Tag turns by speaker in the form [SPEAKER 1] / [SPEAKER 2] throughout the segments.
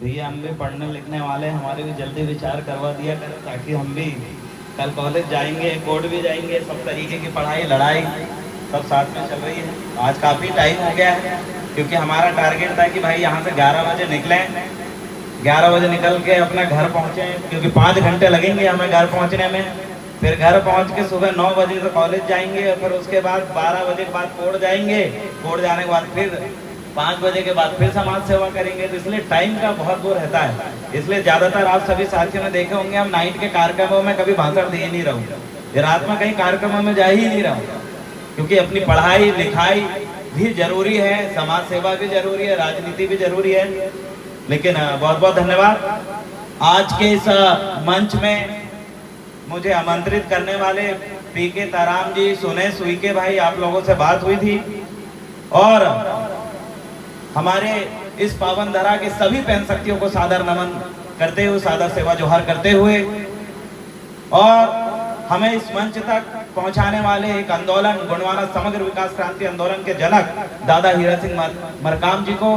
[SPEAKER 1] भैया हम भी पढ़ने लिखने वाले हैं, हमारे भी जल्दी विचार करवा दिया करें ताकि हम भी कल कॉलेज जाएंगे, कोर्ट भी जाएंगे। सब तरीके की पढ़ाई लड़ाई सब साथ में चल रही है। आज काफ़ी टाइम हो गया है क्योंकि हमारा टारगेट था कि भाई यहाँ से 11 बजे निकलें, 11 बजे निकल के अपना घर पहुँचे, क्योंकि 5 घंटे लगेंगे हमें घर पहुँचने में। फिर घर पहुँच के सुबह 9 बजे से कॉलेज जाएंगे और फिर उसके बाद 12 बजे के बाद कोर्ट जाएंगे। कोर्ट जाने के बाद फिर 5 बजे के बाद फिर समाज सेवा करेंगे। तो इसलिए टाइम का बहुत वो रहता है। इसलिए ज़्यादातर आप सभी साथियों ने देखे होंगे हम नाइट के कार्यक्रमों में कभी भाषण दे नहीं रहा हूँ, रात में कहीं कार्यक्रमों में जा ही नहीं रहा हूँ, क्योंकि अपनी पढ़ाई लिखाई भी जरूरी है, समाज सेवा भी जरूरी है, राजनीति भी जरूरी है। लेकिन बहुत बहुत धन्यवाद। आज के इस मंच में मुझे आमंत्रित करने वाले पीके ताराम जी, सुने सुईके भाई, आप लोगों से बात हुई थी और हमारे इस पावन धरा के सभी पैन शक्तियों को सादर नमन करते हुए, सादर सेवा जोहार करते हुए, और हमें इस मंच तक पहुंचाने वाले एक आंदोलन, गोंडवाना समग्र विकास क्रांति आंदोलन के जनक दादा हीरा सिंह मरकाम जी को,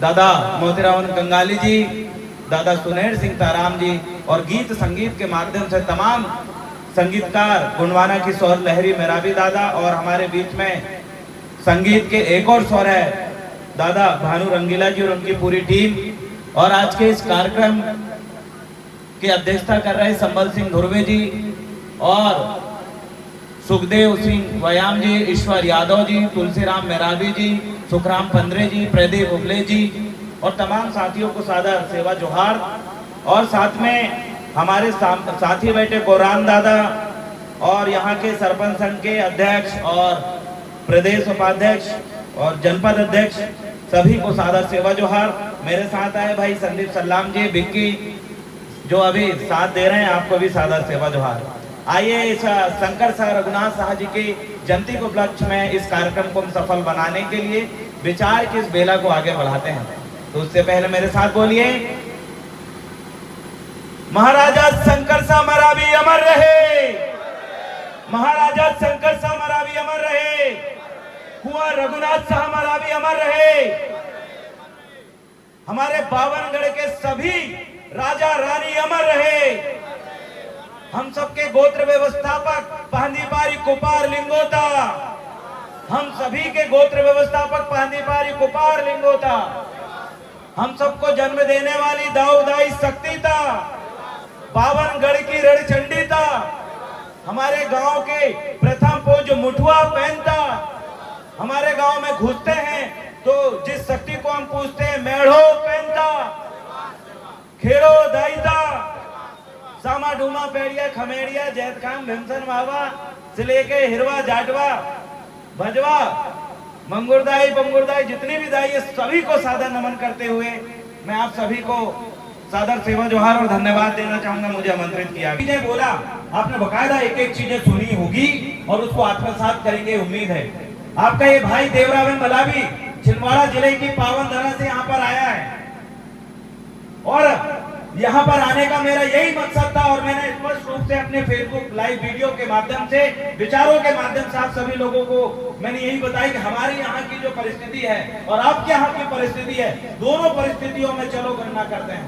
[SPEAKER 1] दादा मोतीराम कंगाली जी, दादा सुनेर सिंह ताराम जी, और गीत संगीत के माध्यम से तमाम संगीतकार गोंडवाना की स्वर लहरी मेराबी दादा, और हमारे बीच में संगीत के एक और स्वर है दादा भानु रंगीला जी और उनकी पूरी टीम। और आज के इस कार्यक्रम की अध्यक्षता कर रहे संबल सिंह धुर्वे जी और सुखदेव सिंह वयाम जी, ईश्वर यादव जी, तुलसीराम मेराबी जी, सुखराम पंद्रे जी, प्रदीप उबले जी और तमाम साथियों को सादर सेवा जोहार। और साथ में हमारे साथी बैठे कोरान दादा और यहाँ के सरपंच संघ के अध्यक्ष और प्रदेश उपाध्यक्ष और जनपद अध्यक्ष, सभी को सादर सेवा जोहार। मेरे साथ आए भाई संदीप सल्लाम जी, बिक्की जो अभी साथ दे रहे हैं, आपको भी सादर सेवा जोहार। आइए इस शंकर शाह रघुनाथ शाह जी की जयंती के उपलक्ष्य में इस कार्यक्रम को हम सफल बनाने के लिए विचार की इस बेला को आगे बढ़ाते हैं। तो उससे पहले मेरे साथ बोलिए, महाराजा शंकर शाह मरावी अमर रहे, महाराजा शंकर शाह मरावी अमर रहे, कुंवर रघुनाथ शाह मरावी अमर रहे। हमारे बावनगढ़ के सभी राजा रानी अमर रहे। हम सबके गोत्र व्यवस्थापक पहंदीपारी कुपार लिंगोता, हम सभी के गोत्र व्यवस्थापक पहंदीपारी कुपार लिंगोता, हम सबको जन्म देने वाली दाऊदाई शक्तिता, बावनगढ़ की रणचंडीता, हमारे गांव के प्रथम पूज्य मुठुआ पहनता। हमारे गांव में घुसते हैं तो जिस शक्ति को हम पूछते हैं मेढ़ो पहनता, खेड़ो दाईता, सामा ढूमा पेड़िया खमेड़िया जैतखान भीमसन बाबा से लेके हिरवा जाटवा भजवा मंगुरदाई पंगुरदाई, जितनी भी दाई है सभी को सादर नमन करते हुए मैं आप सभी को सादर सेवा जोहार और धन्यवाद देना चाहूंगा, मुझे आमंत्रित किया। ने बोला आपने बकायदा एक एक चीजें सुनी होगी और उसको आत्मसात करेंगे, उम्मीद है। आपका ये भाई देवरावन मलावी छिंदवाड़ा जिले की पावन धरा से यहाँ पर आया है और यहाँ पर आने का मेरा यही मकसद था, और मैंने स्पष्ट रूप से अपने फेसबुक लाइव वीडियो के माध्यम से, विचारों के माध्यम से आप सभी लोगों को मैंने यही बताया कि हमारी यहाँ की जो परिस्थिति है और आपके यहाँ की परिस्थिति है, दोनों परिस्थितियों में चलो गणना करते हैं,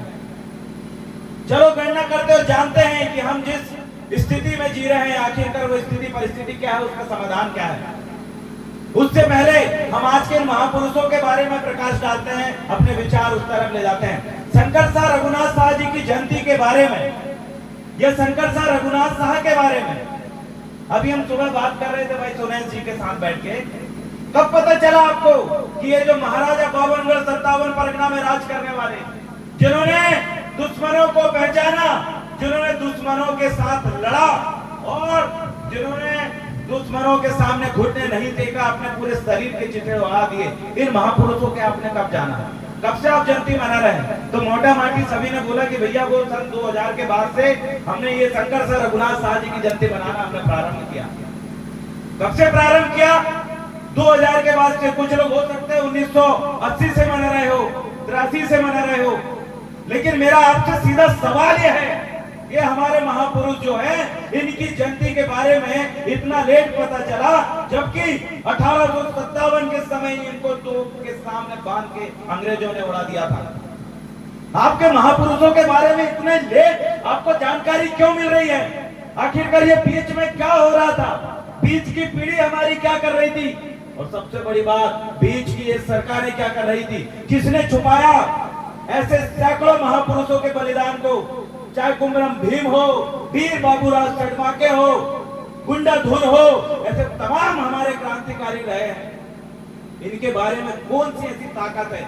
[SPEAKER 1] चलो गणना करते और जानते हैं कि हम जिस स्थिति में जी रहे हैं आखिरकार वो स्थिति परिस्थिति क्या है, उसका समाधान क्या है। उससे पहले हम आज के महापुरुषों के बारे में प्रकाश डालते हैं, अपने विचार उस तरफ ले जाते हैं। शंकर शाह रघुनाथ शाह जी की जयंती के बारे में, या शंकर शाह रघुनाथ शाह के बारे में अभी हम सुबह बात कर रहे थे भाई सुनैन जी के साथ बैठ के। कब पता चला आपको कि ये जो महाराजा बावनगढ़ 57 परगना में राज करने वाले, जिन्होंने दुश्मनों को पहचाना, जिन्होंने दुश्मनों के साथ लड़ा और जिन्होंने दुश्मनों के सामने घुटने नहीं टेका, अपने पूरे शरीर के चिट्ठे उड़ा दिए, इन महापुरुषों के आपने कब जाना, कब से आप जयंती मना रहे हैं? तो मोटा माटी सभी ने बोला कि भैया वो सन 2000 के बाद से हमने ये शंकर शाह रघुनाथ शाह जी की जयंती मनाना हमने प्रारंभ किया। कब से प्रारंभ किया? 2000 के बाद से। कुछ लोग हो सकते हैं 1980 से मना रहे हो, 83 से मना रहे हो, लेकिन मेरा आपसे सीधा सवाल यह है, ये हमारे महापुरुष जो है इनकी जयंती के बारे में इतना लेट पता चला, जबकि 1857 के समय इनको तोप के सामने बांध के अंग्रेजों ने उड़ा दिया था। आपके महापुरुषों के बारे में इतने लेट आपको जानकारी क्यों मिल रही है? आखिरकार ये बीच में क्या हो रहा था? बीच की पीढ़ी हमारी क्या कर रही थी? और सबसे बड़ी बात, बीच की ये सरकारें क्या कर रही थी? किसने छुपाया ऐसे सैकड़ों महापुरुषों के बलिदान को? चाहे कुमरम भीम हो, वीर बाबूराव चढ़माके हो, गुंडा धुन हो, ऐसे तमाम हमारे क्रांतिकारी रहे हैं। इनके बारे में कौन सी ऐसी ताकत है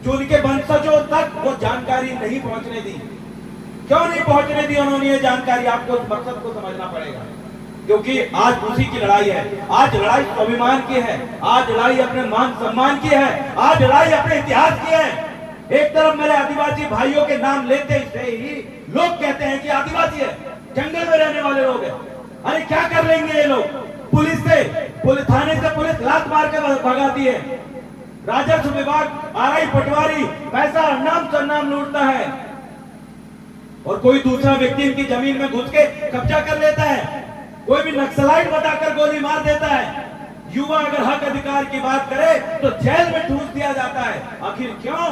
[SPEAKER 1] जो उनके वंशजों तक वो जानकारी नहीं पहुंचने दी? क्यों नहीं पहुंचने दी उन्होंने ये जानकारी? आपको उस मकसद को समझना पड़ेगा, क्योंकि आज उसी की लड़ाई है। आज लड़ाई स्वाभिमान की है, आज लड़ाई अपने मान सम्मान की है, आज लड़ाई अपने इतिहास की है। एक तरफ मेरे आदिवासी भाइयों के नाम लेते ही लोग कहते हैं कि आदिवासी है, जंगल में रहने वाले लोग हैं। अरे क्या कर लेंगे ये लोग? पुलिस थाने से पुलिस लात मार के भगाती है। राजस्व विभाग आरआई पटवारी पैसा नाम सरनाम लूटता है, और कोई दूसरा व्यक्ति इनकी जमीन में घुस के कब्जा कर लेता है। कोई भी नक्सलाइट बताकर गोली मार देता है। युवा अगर हक अधिकार की बात करे तो जेल में ठूस दिया जाता है। आखिर क्यों?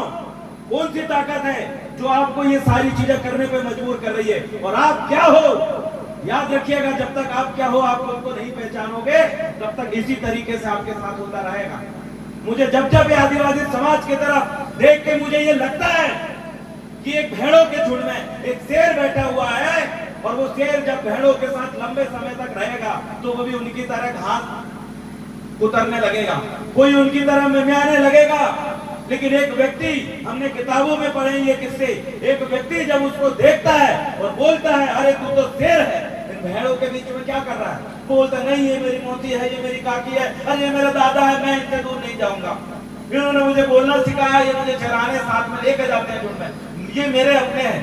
[SPEAKER 1] कौन सी ताकत है जो आपको ये सारी चीजें करने पे मजबूर कर रही है? और आप क्या हो? याद रखिएगा, जब तक आप क्या हो आप उनको नहीं पहचानोगे, तब तक इसी तरीके से आपके साथ होता रहेगा। मुझे जब जब ये आदिवासी समाज की तरफ देख के मुझे ये लगता है कि एक भेड़ों के झुंड में एक शेर बैठा हुआ है, और वो शेर जब भेड़ों के साथ लंबे समय तक रहेगा तो वो भी उनकी तरह घास उतरने लगेगा, कोई उनकी तरह मिमियाने लगेगा। लेकिन एक व्यक्ति, हमने किताबों में पढ़े ये किस्से, एक व्यक्ति जब उसको देखता है और बोलता है अरे तू तो शेर है, भेड़ों के बीच में क्या कर रहा है? बोलता नहीं ये मेरी मोती है, ये मेरी काकी है, अरे ये मेरा दादा है, मैं इनसे दूर नहीं जाऊंगा। इन्होंने मुझे बोलना सिखाया, ये मुझे चराने साथ में लेकर जाते हैं झुंड में, ये मेरे अपने हैं।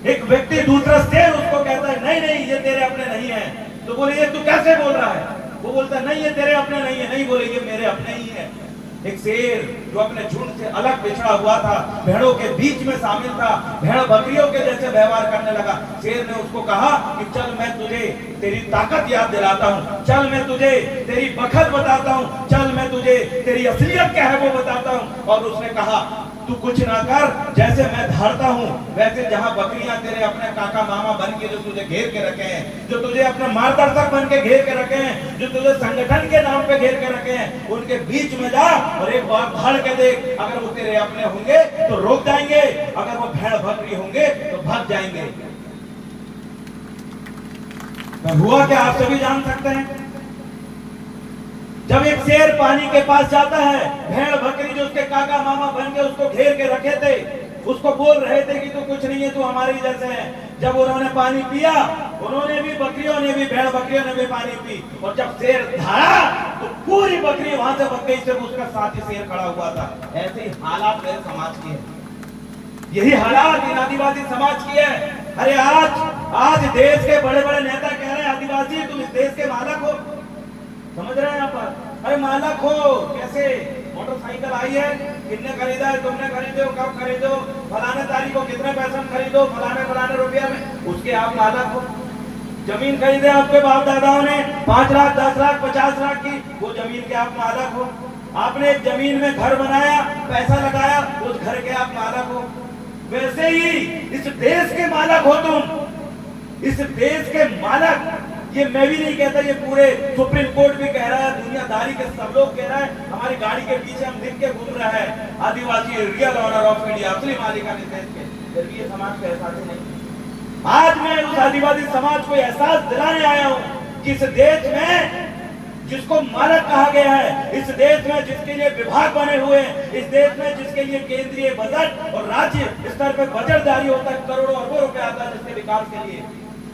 [SPEAKER 1] एक व्यक्ति दूसरा शेर उसको कहता है नहीं नहीं ये तेरे अपने नहीं है। तो बोले ये तू कैसे बोल रहा है? वो बोलता है नहीं ये तेरे अपने नहीं है। नहीं, बोले ये मेरे अपने ही है। एक शेर जो अपने झुंड से अलग बिछड़ा हुआ था, भेड़ों के बीच में शामिल था, भेड़ बकरियों के जैसे व्यवहार करने लगा। शेर ने उसको कहा कि चल मैं तुझे तेरी ताकत याद दिलाता हूँ, चल मैं तुझे तेरी बखत बताता हूँ, चल मैं तुझे तेरी असलियत क्या है वो बताता हूँ। और उसने कहा तू कुछ ना कर, जैसे मैं धारता हूँ वैसे जहाँ बकरियां तेरे अपने काका मामा बन के जो तुझे घेर के रखे हैं, जो तुझे अपने मार्गदर्शक बन के घेर के रखे हैं, जो तुझे संगठन के नाम पे घेर के रखे हैं, उनके बीच में जा और एक बार धाड़ के देख। अगर वो तेरे अपने होंगे तो रोक जाएंगे, अगर वो भेड़ बकरी होंगे तो भाग जाएंगे। तो हुआ क्या आप सभी जान सकते हैं। जब एक शेर पानी के पास जाता है, भेड़ बकरी जो उसके काका मामा बन के उसको घेर के रखे थे, उसको बोल रहे थे कि तू कुछ नहीं है, तू हमारी जैसे है। जब उन्होंने पानी पिया, उन्होंने भी, बकरियों ने भी, भेड़ बकरियों ने भी पानी पी, और जब शेर धारा तो पूरी बकरी वहां से भग गई, सिर्फ उसका साथी शेर खड़ा हुआ था। ऐसे ही हालात मेरे समाज की है, यही हालात इन आदिवासी समाज की है। अरे आज देश के बड़े बड़े नेता कह रहे हैं आदिवासी तुम इस देश के मालक हो, समझ रहे हैं यहाँ पर? अरे मालक हो कैसे? मोटरसाइकिल आई है, कितने खरीदा है तुमने, खरीदो कब खरीदो, फलाने तारीख को कितने पैसे में खरीदो, फलाने रुपया में, उसके आप मालक हो। जमीन खरीदे आपके बाप दादाओं ने 5 लाख 10 लाख 50 लाख की, वो जमीन के आप मालक हो। आपने एक जमीन में घर बनाया, पैसा लगाया, उस घर के आप मालक हो। वैसे ही इस देश के मालक हो तुम, इस देश के मालक। ये मैं भी नहीं कहता, ये पूरे सुप्रीम कोर्ट भी कह रहा है, दुनियादारी के सब लोग कह रहा है, हमारी गाड़ी के पीछे हम लिख के घूम रहा है आदिवासी रियल ऑनर ऑफ इंडिया, असली मालिकान इस देश के। जबकि ये समाज का एहसास ही नहीं। आज मैं उस आदिवासी समाज को एहसास दिलाने आया हूँ कि इस देश में जिसको मालक कहा गया है, इस देश में जिसके लिए विभाग बने हुए हैं, इस देश में जिसके लिए केंद्रीय बजट और राज्य स्तर पर बजट जारी होता है, करोड़ों अरबों रुपए आता है जिसके विकास के लिए,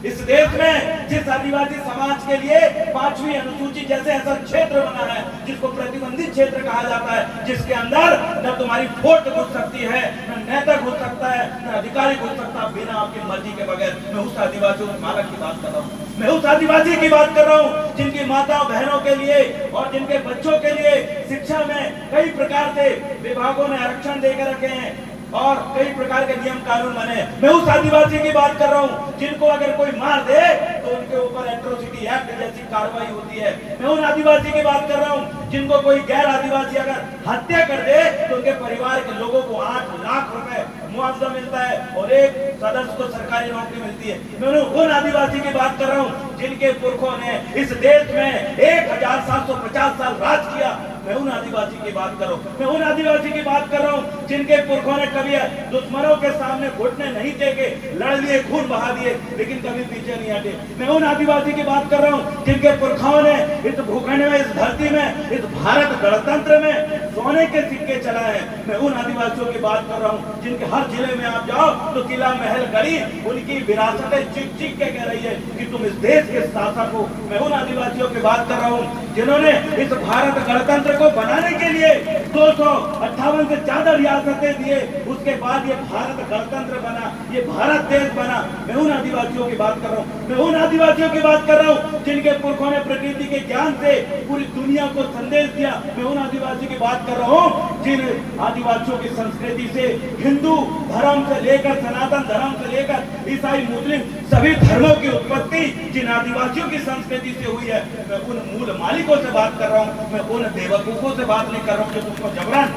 [SPEAKER 1] इस देश में जिस आदिवासी समाज के लिए 5वीं अनुसूची जैसे ऐसा क्षेत्र बना है जिसको प्रतिबंधित क्षेत्र कहा जाता है, जिसके अंदर न तुम्हारी वोट घुस सकती है, न नेता घुस सकता है, न अधिकारी घुस सकता बिना आपकी मर्जी के बगैर। मैं उस आदिवासी उस मालक की बात कर रहा हूँ, मैं उस आदिवासी की बात कर रहा हूँ जिनकी माताओं बहनों के लिए और जिनके बच्चों के लिए शिक्षा में कई प्रकार से विभागों ने आरक्षण देकर रखे हैं और कई प्रकार के नियम कानून बने। मैं उस आदिवासी की बात कर रहा हूँ जिनको अगर कोई मार दे तो उनके ऊपर एट्रोसिटी एक्ट जैसी कार्रवाई होती है। मैं उन आदिवासी की बात कर रहा हूँ जिनको कोई गैर आदिवासी अगर हत्या कर दे तो उनके परिवार के लोगों को 8 लाख रुपए मुआवजा मिलता है और एक सदस्य को सरकारी नौकरी मिलती है। मैं उन आदिवासी की बात कर रहा हूँ जिनके पुरखों ने इस देश में 1750 साल राज किया। मैं उन आदिवासी की बात कर रहा हूँ। मैं उन आदिवासी की बात कर रहा हूँ जिनके पुरखों ने कभी दुश्मनों के सामने घुटने नहीं टेके, लड़ लिए, खून बहा दिए, लेकिन कभी पीछे नहीं हटे। मैं उन आदिवासी की बात कर रहा हूँ जिनके पुरखों ने इस भूखंड में, इस धरती में, इस भारत गणतंत्र में सोने के सिक्के चलाए हैं। मैं उन आदिवासियों की बात कर रहा हूँ जिनके हर जिले में आप जाओ तो किला, महल, गढ़ी, उनकी विरासतें चीख चीख के कह रही है कि तुम इस देश के शासक हो। मैं उन आदिवासियों की बात कर रहा हूँ जिन्होंने इस भारत गणतंत्र को बनाने के लिए 258 से ज्यादा रियासतें दिए, उसके बाद ये भारत गणतंत्र बना, ये भारत देश बना। मैं उन आदिवासियों की बात कर रहा हूँ। मैं उन आदिवासियों की बात कर रहा हूँ जिनके पुरखों ने प्रकृति के ज्ञान से पूरी दुनिया को संदेश दिया। मैं उन आदिवासी की बात कर रहा हूँ जिन आदिवासियों की संस्कृति से हिंदू धर्म से लेकर सनातन धर्म से लेकर ईसाई, मुस्लिम सभी धर्मों की उत्पत्ति जिन आदिवासियों की संस्कृति से हुई है। मैं उन मूल मालिकों से बात कर रहा हूँ। मैं उन बेवकूफों से बात नहीं कर रहा हूँ जो तुमको जबरन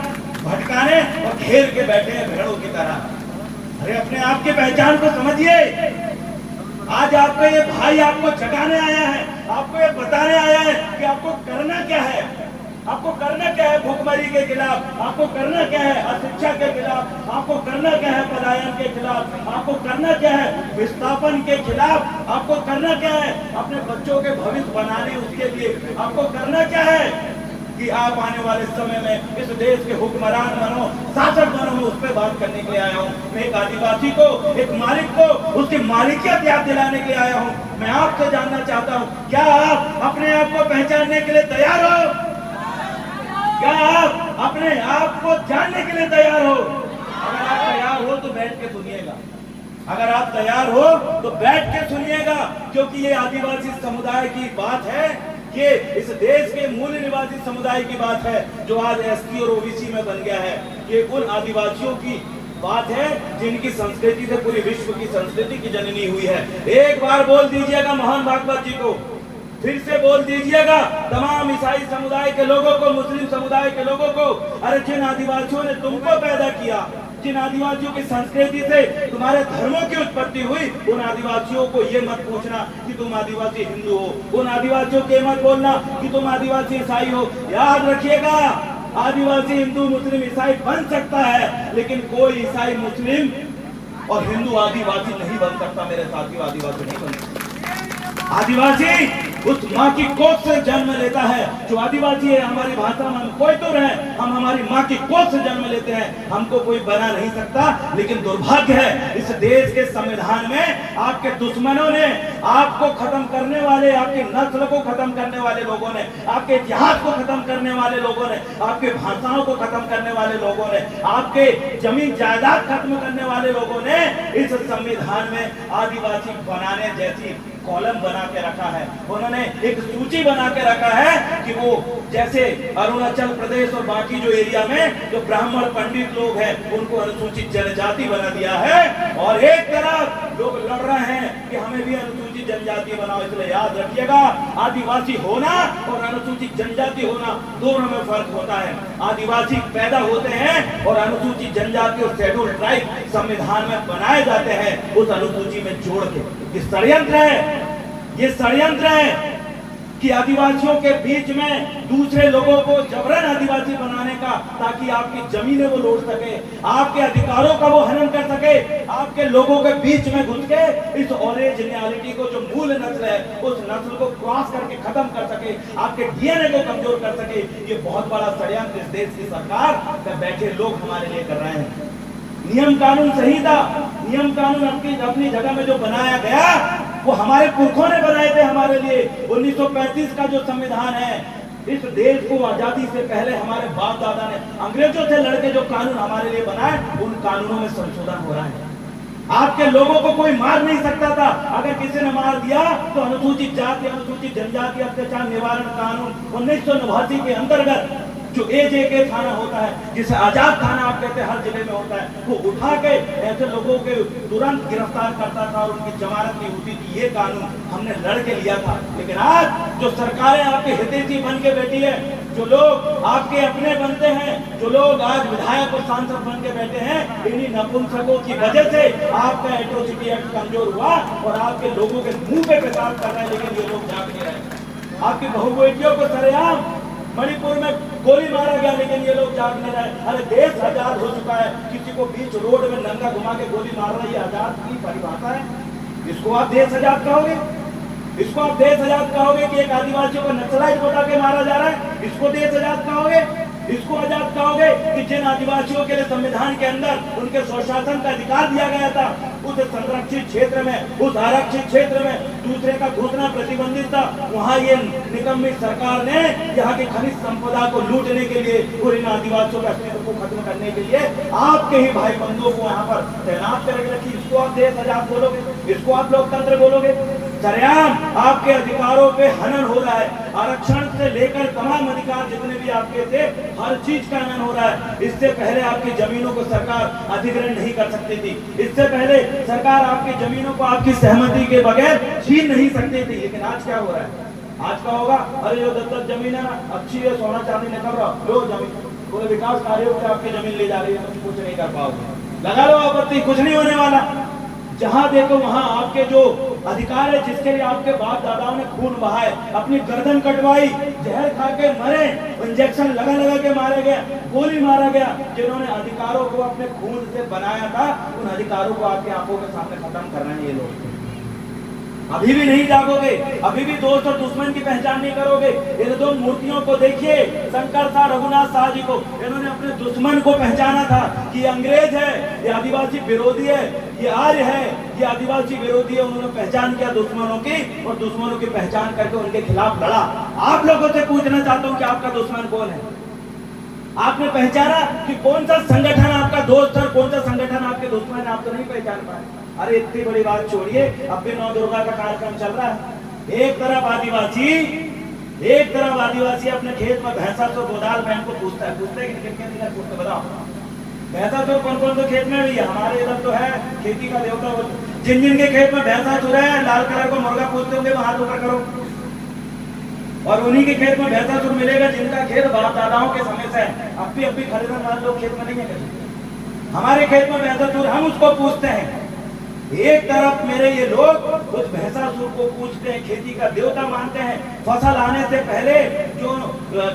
[SPEAKER 1] भटकाने और घेर के बैठे हैं भेड़ों की तरह। अरे अपने आप की पहचान को समझिए। आज आपका ये भाई आपको जगाने आया है, आपको ये बताने आया है कि आपको करना क्या है। आपको करना क्या है भूखमरी के खिलाफ, आपको करना क्या है अशिक्षा के खिलाफ, आपको करना क्या है पलायन के खिलाफ, आपको करना क्या है विस्थापन के खिलाफ, आपको करना क्या है अपने बच्चों के भविष्य बनाने, उसके लिए आपको करना क्या है कि आप आने वाले समय में इस देश के हुक्मरान बनो, शासक बनो। मैं उस पर बात करने के लिए आया हूँ। मैं एक आदिवासी को, एक मालिक को उसकी मालिकियत याद दिलाने के लिए आया हूँ। मैं आपसे जानना चाहता हूँ, क्या आप अपने आप को पहचानने के लिए तैयार हो? क्या आप अपने आप को जानने के लिए तैयार हो? अगर आप तैयार हो तो बैठ के सुनिएगा। अगर आप तैयार हो तो बैठ के सुनिएगा, क्योंकि ये आदिवासी समुदाय की बात है। ये इस देश के मूल निवासी समुदाय की बात है जो आज एसटी और ओबीसी में बन गया है। ये उन आदिवासियों की बात है जिनकी संस्कृति से पूरी विश्व की संस्कृति की जननी हुई है। एक बार बोल दीजिएगा मोहन भागवत जी को, फिर से बोल दीजिएगा तमाम ईसाई समुदाय के लोगों को, मुस्लिम समुदाय के लोगों को, अरे जिन आदिवासियों ने तुमको पैदा किया, जिन आदिवासियों की संस्कृति से तुम्हारे धर्मों की उत्पत्ति हुई, उन आदिवासियों को ये मत पूछना कि तुम आदिवासी हिंदू हो। उन आदिवासियों को मत बोलना कि तुम आदिवासी ईसाई हो। याद रखिएगा, आदिवासी हिंदू, मुस्लिम, ईसाई बन सकता है, लेकिन कोई ईसाई, मुस्लिम और हिंदू आदिवासी नहीं बन सकता। मेरे साथियों, आदिवासी नहीं बन सकता। आदिवासी उस माँ की कोख से जन्म लेता है। जो आदिवासी है, हमारी भाषा में हम कोई तो रहे, हम हमारी माँ की कोख से जन्म लेते हैं। हमको कोई बना नहीं सकता। लेकिन दुर्भाग्य है, इस देश के संविधान में आपके दुश्मनों ने, आपको खत्म करने वाले, आपकी नस्ल को खत्म करने वाले लोगों ने, आपके इतिहास को खत्म करने वाले लोगों ने, आपकी भाषाओं को खत्म करने वाले लोगों ने, आपके जमीन जायदाद खत्म करने वाले लोगों ने इस संविधान में आदिवासी बनाने जैसी कॉलम बना के रखा है। उन्होंने एक सूची बना के रखा है कि वो जैसे अरुणाचल प्रदेश और बाकी जो एरिया में जो ब्राह्मण पंडित लोग हैं उनको अनुसूचित जनजाति बना दिया है, और एक तरफ लोग लड़ रहे हैं कि हमें भी अनुसूचित जनजाति बनाओ। इसलिए याद रखिएगा, आदिवासी होना और अनुसूचित जनजाति होना दोनों में फर्क होता है। आदिवासी पैदा होते हैं और अनुसूचित जनजाति और शेड्यूल ट्राइब संविधान में बनाए जाते हैं उस अनुसूची में जोड़ के। ये षड्यंत्र है, ये षड्यंत्र है कि आदिवासियों के बीच में दूसरे लोगों को जबरन आदिवासी बनाने का, ताकि आपकी जमीनें वो लूट सके, आपके अधिकारों का वो हनन कर सके, आपके लोगों के बीच में घुस के इस ओरिजिनलिटी को, जो मूल नस्ल है, उस नस्ल को क्रॉस करके खत्म कर सके, आपके डीएनए को कमजोर कर सके। ये बहुत बड़ा षड्यंत्र इस देश की सरकार में बैठे लोग हमारे लिए कर रहे हैं। नियम कानून सही था, नियम कानून अपनी जगह में जो बनाया गया वो हमारे पुरखों ने बनाए थे हमारे लिए। 1935 का जो संविधान है, इस देश को आजादी से पहले हमारे बाप दादा ने अंग्रेजों से लड़के जो कानून हमारे लिए बनाए, उन कानूनों में संशोधन हो रहा है। आपके लोगों को कोई मार नहीं सकता था। अगर किसी ने मार दिया तो अनुसूचित जाति, अनुसूचित जनजाति अत्याचार निवारण कानून 1989 के अंतर्गत जो AJK थाना होता है, जिसे आजाद थाना आप कहते हैं, हर जिले में होता है, वो उठा के ऐसे लोगों के तुरंत गिरफ्तार करता था और उनकी जमानत नहीं होती थी। ये कानून हमने लड़ के लिया था। लेकिन आज जो सरकारें आपके हितैषी बन के बैठी है, जो लोग आपके अपने बनते हैं, जो लोग आज विधायक और सांसद बन के बैठे हैं, इन्हीं नपुंसकों की वजह से आपका एट्रोसिटी एक्ट कमजोर हुआ और आपके लोगों के मुंह पे पेशाब कर रहे हैं। लेकिन ये लोग जाग नहीं रहे। आपकी बहू बेटियों को सरेआम मणिपुर में गोली मारा गया, लेकिन ये लोग जाग नहीं रहे। अरे देश आजाद हो चुका है, किसी को बीच रोड में नंगा घुमा के गोली मार रहा है, ये आजाद की परिभाषा है? इसको आप देश आजाद कहोगे? इसको आप देश आजाद कहोगे कि एक आदिवासियों को नक्सलाइट बता के मारा जा रहा है? इसको देश आजाद कहोगे? इसको आजाद कहोगे कि जिन आदिवासियों के लिए संविधान के अंदर उनके स्वशासन का अधिकार दिया गया था, उस संरक्षित क्षेत्र में, उस आरक्षित क्षेत्र में दूसरे का घुसना प्रतिबंधित था, वहां ये निकम्मी सरकार ने यहाँ की खनिज संपदा को लूटने के लिए और इन आदिवासियों के अस्तित्व को खत्म करने के लिए आपके ही भाई बंधुओं को यहाँ पर तैनात करके रखी। इसको आप देश आजाद बोलोगे? इसको आप लोकतंत्र बोलोगे? सरेआम आपके अधिकारों पे हनन हो रहा है। आरक्षण से लेकर तमाम अधिकार जितने भी आपके थे, हर चीज का हनन हो रहा है। इससे पहले आपकी जमीनों को सरकार अधिग्रहण नहीं कर सकती थी। इससे पहले सरकार आपकी जमीनों को आपकी सहमति के बगैर छीन नहीं सकती थी। लेकिन आज क्या हो रहा है? आज का होगा, अरे जो दत्तक जमीन है ना, अच्छी है, सोना चांदी निकल रहा, लो जमीन, पूरे विकास कार्यों से आपकी जमीन ले जा रही है, तुम कुछ नहीं कर पाओगे, लगा लो आपत्ति, कुछ नहीं होने वाला। जहां देखो वहां आपके जो अधिकार है, जिसके लिए आपके बाप दादाओं ने खून बहाए, अपनी गर्दन कटवाई, जहर खा के मरे, इंजेक्शन लगा लगा के मारे गए, गोली मारा गया, जिन्होंने अधिकारों को अपने खून से बनाया था, उन अधिकारों को आपकी आंखों के सामने खत्म कर रहे हैं ये लोग। अभी भी नहीं जागोगे, अभी भी दोस्त और दुश्मन की पहचान नहीं करोगे। इन दो मूर्तियों को देखिए, शंकर शाह, रघुनाथ शाह जी को, इन्होंने अपने दुश्मन को पहचाना था कि ये अंग्रेज है, ये आदिवासी विरोधी है, ये आर्य है, ये आदिवासी विरोधी है। उन्होंने पहचान किया दुश्मनों की और दुश्मनों की पहचान करके उनके खिलाफ लड़ा। आप लोगों से पूछना चाहता हूँ कि आपका दुश्मन कौन है? आपने पहचाना कि कौन सा संगठन आपका दोस्त है, कौन सा संगठन आपके दुश्मन है? आप तो नहीं पहचान पाए। अरे इतनी बड़ी बात छोड़िए, अब भी नौ दुर्गा का कार्यक्रम चल रहा है। एक तरफ आदिवासी अपने खेत में भैंसा तो गोदाल बहन को पूछता है, पूछते बताओ भैंसा तो कौन कौन तो खेत में भी है? हमारे इधर तो है खेती का देवता, जिन जिन के खेत में भैंसा चुरा है, लाल कलर को मुर्गा पूछते होंगे, वहां ऊपर करो। और उन्हीं के खेत में भैंसा चुर मिलेगा जिनका खेत बाप दादाओं के समय से है। अब भी खरीदने वाले लोग खेत में नहीं है, हमारे खेत में भैंसा चुर, हम उसको पूछते हैं। एक तरफ मेरे ये लोग उस भैंसासुर को पूछते हैं, खेती का देवता मानते हैं, फसल आने से पहले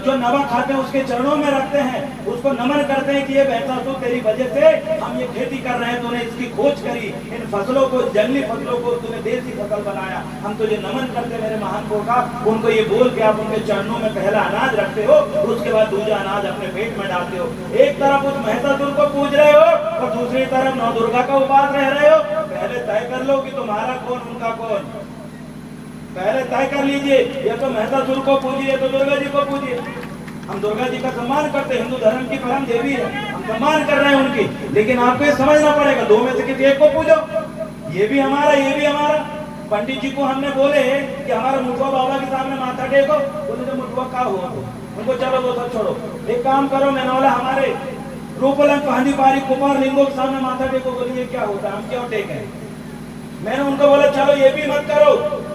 [SPEAKER 1] जो नवा खाते हैं उसके चरणों में रखते हैं, उसको नमन करते हैं कि ये भैंसासुर तेरी वजह से हम ये खेती कर रहे हैं, तूने इसकी खोज करी, इन फसलों को, जंगली फसलों को तूने देसी फसल बनाया, हम तुझे नमन करते मेरे महान को का। उनको ये बोल के आप उनके चरणों में पहला अनाज रखते हो, उसके बाद दूसरा अनाज अपने पेट में डालते हो। एक तरफ उस भैंसासुर को पूज रहे हो और दूसरी तरफ नौ दुर्गा का उपास रह रहे हो। पहले तय कर लो कि तुम्हारा कौन उनका कौन, पहले तय कर लीजिए। या तो महिषासुर को पूजिए तो दुर्गा जी को पूजिए। हम दुर्गा जी का सम्मान करते हैं, हिंदू धर्म की परम देवी है, हम सम्मान कर रहे हैं उनकी, लेकिन आपको ये समझना पड़ेगा, दो में से किसी एक को पूजो, ये भी हमारा, ये भी हमारा। पंडित जी को हमने बोले कि हमारा मुठुआ बाबा के सामने माथा टेको, बोले तो मुठुआ का हुआ तो उनको चलो वो सब छोड़ो, एक काम करो, मैंने हमारे रूपलन पांडीपारी कुमार लिंगों के सामने माथा टेको। बोलिए क्या होता है, हम क्यों टेके? मैंने उनको बोला चलो ये भी मत करो,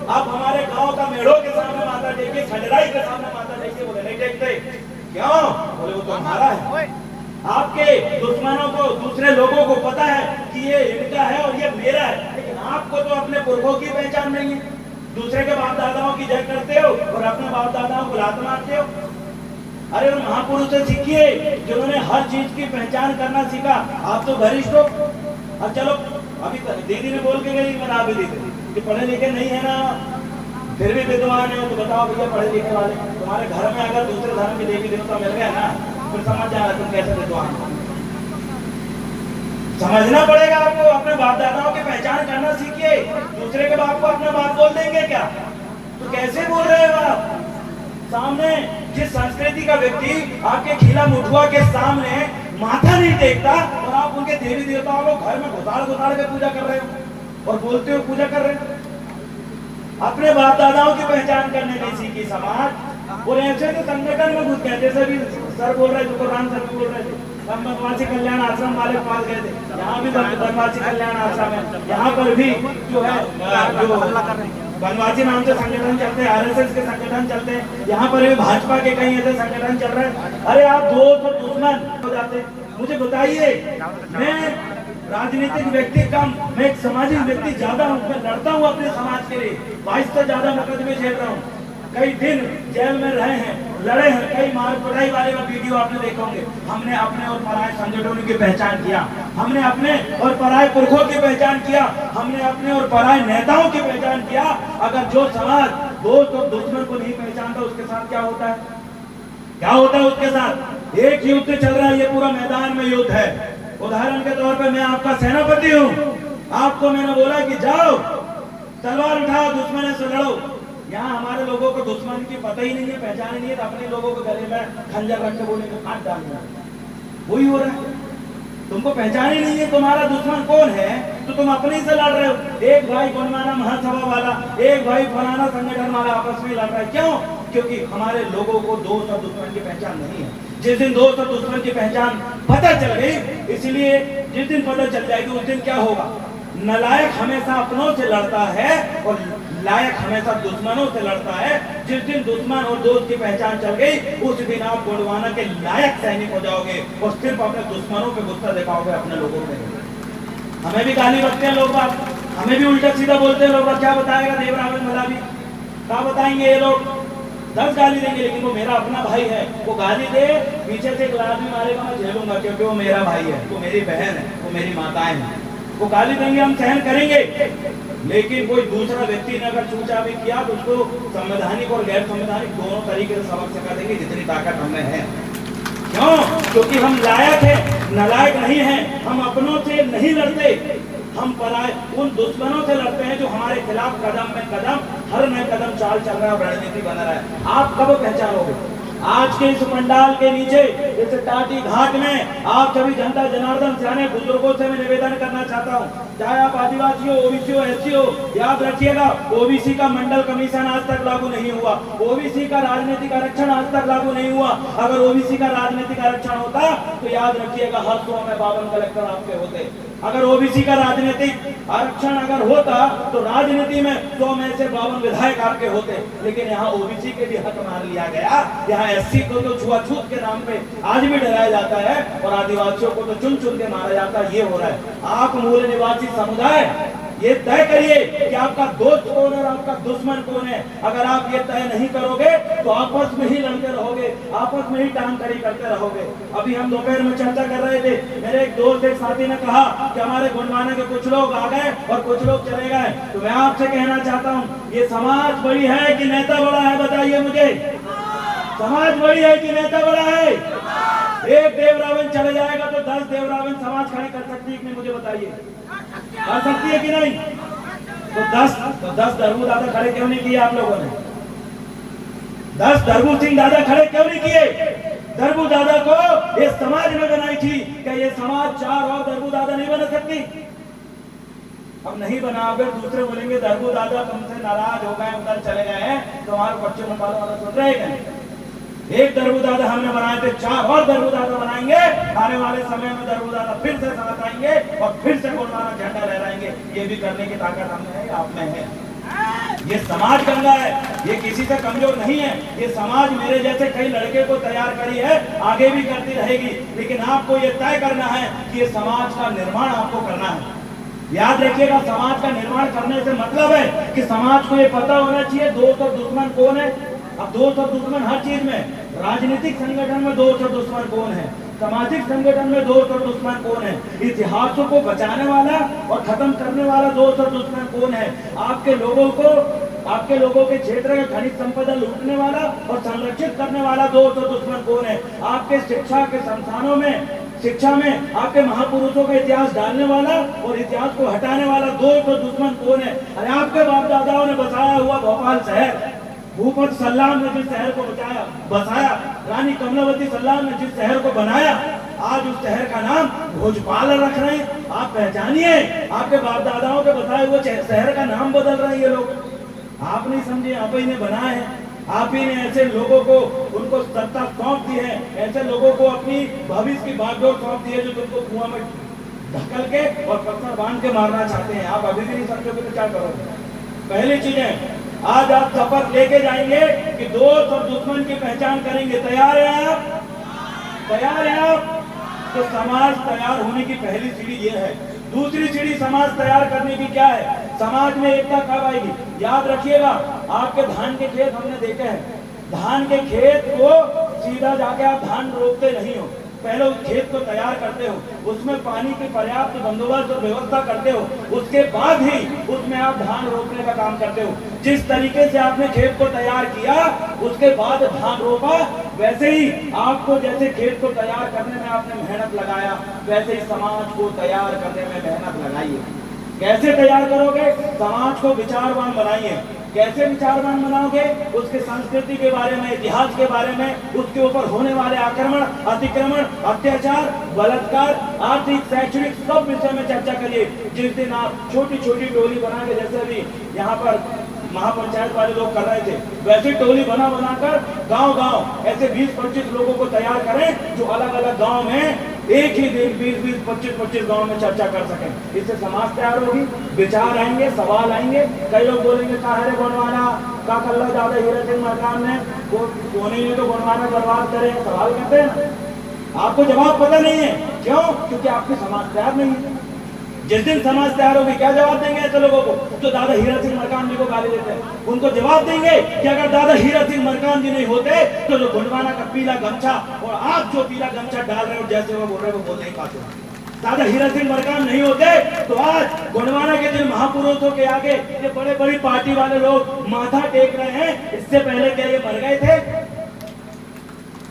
[SPEAKER 1] आप हमारे गांव का मेढ़ों के सामने माथा टेकिए, खंडराई के सामने माथा टेकिए। बोले नहीं टेकते, क्यों? बोले वो तो हमारा है। आपके दुश्मनों को, दूसरे लोगों को पता है कि ये इनका है और ये मेरा है, लेकिन आपको तो अपने पुरखों की पहचान नहीं है। दूसरे के बाप दादाओं की जय करते हो और अपने बाप दादाओं को लात मारते हो। अरे उन महापुरुष से सीखिए जिन्होंने हर चीज की पहचान करना सीखा। आप तो वरिष्ठ हो। अब चलो, अभी दीदी ने बोल के गई, बता भी दी कि पढ़े लिखे नहीं है ना, फिर भी विद्वान है, तो बताओ भैया पढ़े लिखे वाले तुम्हारे घर में अगर दूसरे धर्म के देवी देवता मिल गए ना, फिर समझ जाएगा तुम कैसे विद्वान हो। समझना पड़ेगा आपको, अपने बाप दादाओं की पहचान करना सीखिए। दूसरे के बाप को अपना बाप बोल देंगे क्या? तो कैसे बोल रहे हो आप? सामने जिस संस्कृति का व्यक्ति आपके खिला मुठुआ के सामने माथा नहीं टेकता और आप उनके देवी देवताओं को घर में घुसाड़ के पूजा कर रहे हो और बोलते हो पूजा कर रहे हो। अपने बाप दादाओं की पहचान करने नहीं सीखी समाज, और ऐसे तो संगठन में घुस गए, जैसे भी सर बोल रहे थे, कुरान सर भी बोल रहे थे, हम बनवासी कल्याण आश्रम वाले के पास गए थे, यहाँ भी बनवासी कल्याण आश्रम है, यहाँ पर भी जो है जो बनवासी नाम से संगठन चलते हैं, आरएसएस के संगठन चलते हैं, यहाँ पर भी भाजपा के कई ऐसे संगठन चल रहे हैं। अरे आप दोस्त और दुश्मन हो जाते, मुझे बताइए, मैं राजनीतिक व्यक्ति कम, मैं एक सामाजिक व्यक्ति ज्यादा हूँ, मैं लड़ता हूँ अपने समाज के लिए, 22 से ज्यादा मुकदमे झेल रहा हूँ, कई दिन जेल में रहे हैं, लड़े हैं, कई मार पढ़ाई वाले वीडियो आपने देखे होंगे। हमने अपने और पराये संगठनों की पहचान किया, हमने अपने और पराये पुरखों की पहचान किया, हमने अपने और पराये नेताओं की पहचान किया। अगर जो समाज दोस्त और दुश्मन को नहीं पहचानता, उसके साथ क्या होता है, क्या होता है उसके साथ? एक युद्ध चल रहा है, ये पूरा मैदान में युद्ध है। उदाहरण के तौर पर मैं आपका सेनापति हूँ, आपको मैंने बोला कि जाओ तलवार उठाओ, दुश्मन से लड़ो। यहाँ हमारे लोगों को दुश्मन की पता ही नहीं है, पहचान नहीं है, तो अपने लोगों को गले में खंजर रख के बोलेंगे हाथ डालना, वही हो रहा है। तुमको पहचान ही नहीं है तुम्हारा दुश्मन कौन है, तो तुम अपने से लड़ रहे हो। एक भाई गुणमाना महासभा वाला, एक भाई फलाना संगठन वाला आपस में लड़ रहा है। क्यों? क्योंकि हमारे लोगों को दोस्त और दुश्मन की पहचान नहीं है। जिस दिन दोस्त और दुश्मन की पहचान पता चल गई, इसलिए जिस दिन पता चल जाएगी उस दिन क्या होगा, नालायक हमेशा अपनों से लड़ता है और लायक हमेशा दुश्मनों से लड़ता है। जिस दिन दुश्मन और दोस्त की पहचान चल गई, उस दिन आप गोंडवाना के लायक सैनिक हो जाओगे और सिर्फ अपने दुश्मनों पे गुस्सा दिखाओगे, अपने लोगों पे। हमें भी गाली बकते हैं लोग, बात हमें भी उल्टा सीधा बोलते हैं लोग। क्या बताएगा देव रावण मलावी, क्या बताएंगे ये लोग? 10 गाली देंगे, लेकिन वो मेरा अपना भाई है। वो गाली दे, पीछे से एक लात भी मारेगा, मैं झेलूंगा, क्योंकि वो मेरा भाई है, वो मेरी बहन है, वो मेरी माताएं हैं। वो गाली देंगे, हम सहन करेंगे, लेकिन कोई दूसरा व्यक्ति ने अगर चूचा भी किया तो उसको संवैधानिक और गैर संवैधानिक दोनों तरीके से सबक सिखा देंगे, जितनी ताकत हमें है। क्यों? क्योंकि हम लायक हैं, नालायक नहीं हैं। हम अपनों से नहीं लड़ते, हम पराये उन दुश्मनों से लड़ते हैं जो हमारे खिलाफ कदम में कदम, हर नए कदम चाल चल रहा है, रणनीति बना रहा है। आप कब पहचानोगे? आज के इस पंडाल के नीचे, इस टाटी घाट में आप सभी जनता जनार्दन सियाने बुजुर्गों से मैं निवेदन करना चाहता हूँ, चाहे आप आदिवासी हो, ओबीसी हो, एससी हो, याद रखिएगा, ओबीसी का मंडल कमीशन आज तक लागू नहीं हुआ, ओबीसी का राजनीतिक आरक्षण आज तक लागू नहीं हुआ। अगर ओबीसी का राजनीतिक आरक्षण होता तो याद रखिएगा हर 100 में 52 कलेक्टर आपके होते। अगर ओबीसी का राजनीतिक आरक्षण अगर होता तो राजनीति में 100 में से 52 विधायक आपके होते। लेकिन यहाँ ओबीसी के भी हक मार लिया गया, यहाँ एससी को तो छुआछूत के नाम पे आज भी डराया जाता है और आदिवासियों को तो चुन चुन के मारा जाता है। ये हो रहा है। आप मूल निवासी समुदाय ये तय करिए कि आपका दोस्त कौन है और आपका दुश्मन कौन है। अगर आप ये तय नहीं करोगे तो आपस में ही लड़ते रहोगे, आपस में ही टांग करी करते रहोगे। अभी हम दोपहर में चर्चा कर रहे थे, मेरे एक दोस्त एक साथी ने कहा कि हमारे गोंडवाना के कुछ लोग आ गए और कुछ लोग चले गए। तो मैं आपसे कहना चाहता हूँ, ये समाज बड़ी है कि नेता बड़ा है? बताइए मुझे, समाज बड़ी है कि नेता बड़ा है? एक देव रावण चले जाएगा तो 10 देव रावण समाज खड़ी कर सकती है कि नहीं? मुझे बताइए, कर सकती है कि नहीं? तो 10 दरबू दादा खड़े क्यों नहीं किए आप लोगों ने? 10 दरबू सिंह दादा खड़े क्यों नहीं किए? दरबू दादा को ये समाज में बनाई थी, क्या ये समाज 4 और दरबू दादा नहीं बना सकती? अब नहीं बना, अगर दूसरे बोलेंगे दरबू दादा तुमसे नाराज हो गए, उधर चले गए हैं, तो हमारे बच्चों में पालो वाला सोच रहे हैं। एक दरबू दादा हमने बनाए थे, 4 और दरबू दादा बनाएंगे। आने वाले समय में दरबू दादा फिर से साथ आएंगे और फिर से गोंडवाना झंडा लहराएंगे। ये भी करने की ताकत हमें है, आप में है। ये समाज गंगा है, ये किसी से कमजोर नहीं है। ये समाज मेरे जैसे कई लड़के को तैयार करी है, आगे भी करती रहेगी। लेकिन आपको ये तय करना है कि ये समाज का निर्माण आपको करना है। याद रखिएगा, समाज का निर्माण करने से मतलब है कि समाज को ये पता होना चाहिए दोस्त और दुश्मन कौन है। अब दोस्त और दुश्मन हर चीज में, राजनीतिक संगठन में दोस्त और दुश्मन कौन है, सामाजिक संगठन में दोस्त और दुश्मन कौन है, इतिहासों को बचाने वाला और खत्म करने वाला दोस्त और दुश्मन कौन है, आपके लोगों के क्षेत्र में खनिज संपदा लूटने वाला और संरक्षित करने वाला दोस्त और दुश्मन कौन है, आपके शिक्षा के संस्थानों में, शिक्षा में आपके महापुरुषों का इतिहास डालने वाला और इतिहास को हटाने वाला दोस्त और दुश्मन कौन है। अरे आपके बाप दादाओं ने बसाया हुआ भोपाल शहर, भूपत सल्लाम ने जिस शहर को बसाया, रानी कमलावती सल्लाम ने जिस शहर को बनाया, आज उस शहर का नाम भोजपाल रख रहे हैं। आप पहचानिए, आपके बाप दादाओं के बताए हुए शहर का नाम बदल रहे हैं ये लोग। आप नहीं समझे, आप ही ने बनाया है। आप ही ने ऐसे लोगों को उनको सत्ता सौंप दी है, ऐसे लोगों को अपनी भविष्य की बागडोर सौंप दी है जो तुमको कुआं में ढकल के और पत्थर बांध के मारना चाहते हैं। आप अभी भी नहीं समझोगे तो क्या करोगे? पहली चीज है, आज आप शपथ लेके जाएंगे कि दोस्त और दुश्मन की पहचान करेंगे। तैयार है आप? तैयार है आप? तो समाज तैयार होने की पहली सीढ़ी ये है। दूसरी सीढ़ी समाज तैयार करने की क्या है? समाज में एकता कब आएगी? याद रखिएगा, आपके धान के खेत हमने देखे हैं, धान के खेत को सीधा जाके आप धान रोपते नहीं हो, पहले उस खेत को तैयार करते हो, उसमें पानी की पर्याप्त बंदोबस्त और व्यवस्था करते हो, उसके बाद ही उसमें आप धान रोपने का काम करते हो। जिस तरीके से आपने खेत को तैयार किया उसके बाद धान रोपा, वैसे ही आपको जैसे खेत को तैयार करने में आपने मेहनत लगाया, वैसे ही समाज को तैयार करने में मेहनत लगाइए। कैसे तैयार करोगे? समाज को विचारवान बनाइए। कैसे विचारवान बनाओगे? उसके संस्कृति के बारे में, इतिहास के बारे में, उसके ऊपर होने वाले आक्रमण, अतिक्रमण, अत्याचार, बलात्कार, आर्थिक, शैक्षणिक सब विषय में चर्चा करिए। जिस दिन आप छोटी छोटी टोली बना के, जैसे अभी यहाँ पर महापंचायत वाले लोग कर रहे थे, वैसे टोली बनाकर गांव गांव ऐसे 20-25 लोगों को तैयार करें जो अलग अलग गांव में एक ही दिन 20-20, 25-25 गांव में चर्चा कर सकें। इससे समाज तैयार होगी, विचार आएंगे, सवाल आएंगे। कई लोग बोलेंगे कहा है गोंडवाना का कल्ला ज्यादा हीरा सिंह मरकाम ने वो नहीं तो गोंडवाना बर्बाद करे, सवाल करते हैं ना। आपको जवाब पता नहीं है, क्यों? क्योंकि आपकी समाज तैयार नहीं है। जिस दिन समाज तैयार होगी, क्या जवाब देंगे ऐसे लोगों को जो दादा हीरा सिंह मरकाम जी को गाली देते हैं? उनको जवाब देंगे कि अगर दादा हीरा सिंह मरकाम जी नहीं होते तो जो गोंडवाना का पीला गमछा, और आप जो पीला गमछा डाल रहे हो, जैसे वो बोल रहे हो वो बोल नहीं पाते, दादा हीरा सिंह मरकाम नहीं होते तो आज गोंडवाना के जिन महापुरुषों के आगे ये बड़े बड़ी पार्टी वाले लोग माथा टेक रहे हैं, इससे पहले क्या ये मर गए थे?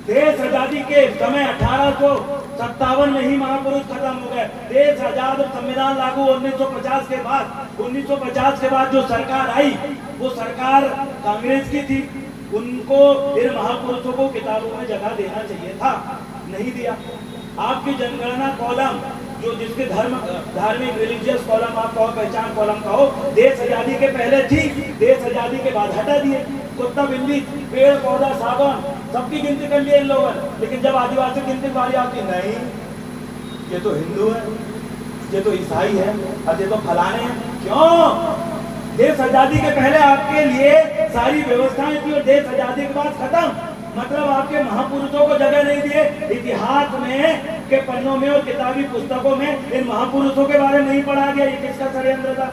[SPEAKER 1] देश आजादी के समय 1857 में ही महापुरुष खत्म हो गए। देश आजाद और संविधान लागू 1950 के बाद, 1950 के बाद जो सरकार आई वो सरकार कांग्रेस की थी। उनको इन महापुरुषों को किताबों में जगह देना चाहिए था, नहीं दिया। आपकी जनगणना कॉलम जो जिसके धार्मिक रिलीजियस कॉलम आप कहो, पहचान कॉलम कहो, देश आजादी के पहले थी, देश आजादी के बाद हटा दिए। कुत्ता बिल्ली पेड़ पौधा सागौन सबकी गिनती कर लिए इन लोगों ने, लेकिन जब आदिवासी गिनती वाली आती, नहीं ये तो हिंदू है, ये तो ईसाई है, और ये तो फलाने हैं। क्यों? देश आजादी के पहले आपके लिए सारी व्यवस्थाएं थी और देश आजादी के बाद खत्म। मतलब आपके महापुरुषों को जगह नहीं दिए इतिहास में के पन्नों में और किताबी पुस्तकों में। इन महापुरुषों के बारे में नहीं पढ़ा गया, ये किसका षड्यंत्र था?